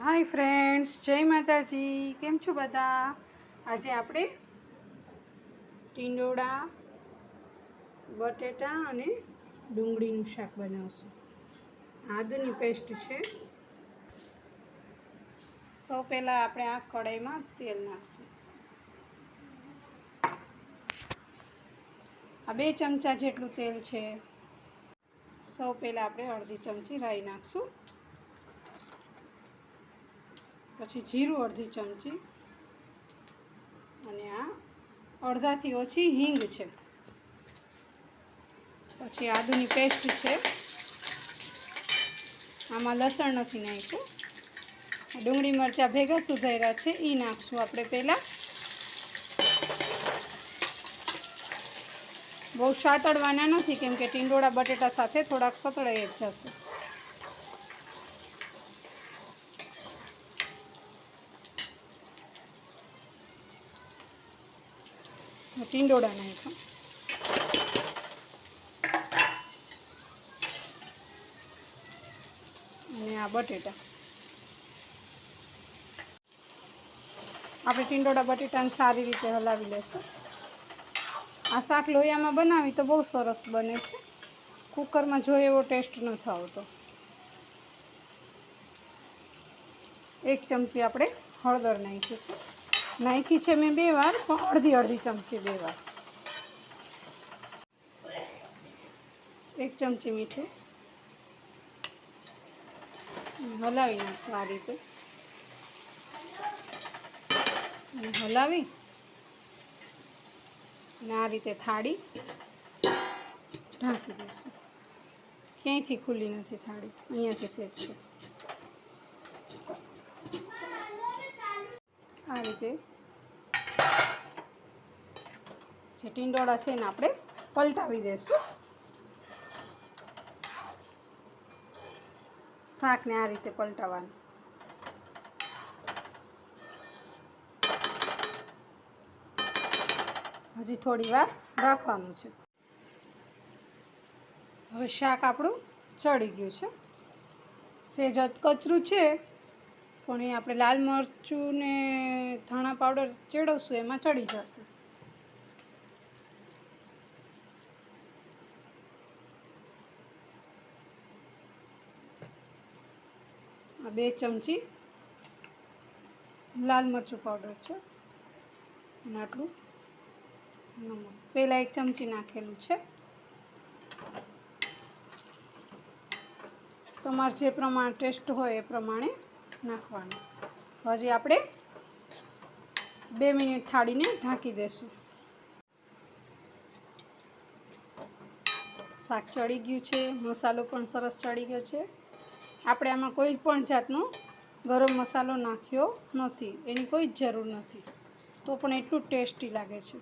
Hi friends, जय माताजी। केम छो बधा? आज आपणे टींडोळा बटेटा अने डूंगळीनुं शाक बनावशुं। आदुनी पेस्ट छे। सौ पहेला आपणे आ कढ़ाईमां तेल नाखशुं। आ 2 चमचा जेटलुं तेल छे। सौ पहेला आपणे अर्धी चमची राई नाखशुं, पछी जीरुं अर्धी चमची अने आ अर्धाथी ओછી हींग छे। पछी आदुनी पेस्ट छे। आमां लसण नथी नाख्युं। डूंगળી मरचा भेगा सुधार्या छे ई नाखशुं आपणे पहेला। बहु सातळवाना नथी केम के टींडोळा बटेटा साथे थोड़ाक सतळाई जशे। टींडोळा नाख्या અને આ બટેટા આપણે ટીંડોળા બટેટાને સારી રીતે હલાવી લેશું। આ શાક લોયામાં બનાવી તો બહુ સરસ બને છે। કુકરમાં જો એવો ટેસ્ટ નથી આવતો। 1 ચમચી આપણે હળદર નાખી છે મેં 2 વાર, પણ અડધી ચમચી 2 વાર। 1 ચમચી મીઠું હલાવી નાખશું આ રીતે। હલાવી અને આ રીતે થાળી ઢાંકી દઈશું। ક્યાંયથી ખુલ્લી નથી થાળી, અહીંયાથી સેજ છે। આ રીતે જે ટીંડોળા છે એને આપણે પલટાવી દઈશું। શાકને આ રીતે પલટાવવાનું। હજી થોડી વાર રાખવાનું છે। હવે શાક આપણું ચડી ગયું છે। સેજ કચરું છે, પણ એ આપણે લાલ મરચું ને ધાણા પાવડર ચેડવશું એમાં ચડી જશે। આ 2 ચમચી લાલ મરચું પાવડર છે અને આટલું નમક પહેલાં 1 ચમચી નાખેલું છે। તમારે જે પ્રમાણે ટેસ્ટ હોય એ પ્રમાણે નાખવાનું। હજી આપણે 2 મિનિટ થાળીને ઢાંકી દઈશું। શાક ચડી ગયું છે, મસાલો પણ સરસ ચડી ગયો છે। આપણે આમાં કોઈ પણ જાતનો ગરમ મસાલો નાખ્યો નથી, એની કોઈ જ જરૂર નથી, તો પણ એટલું ટેસ્ટી લાગે છે।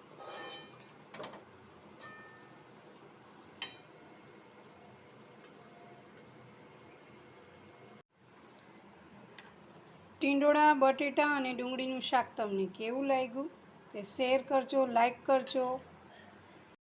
ટીંડોળા બટેટા અને ડુંગળીનું શાક તમને કેવું લાગ્યું તે શેર કરજો, લાઈક કરજો।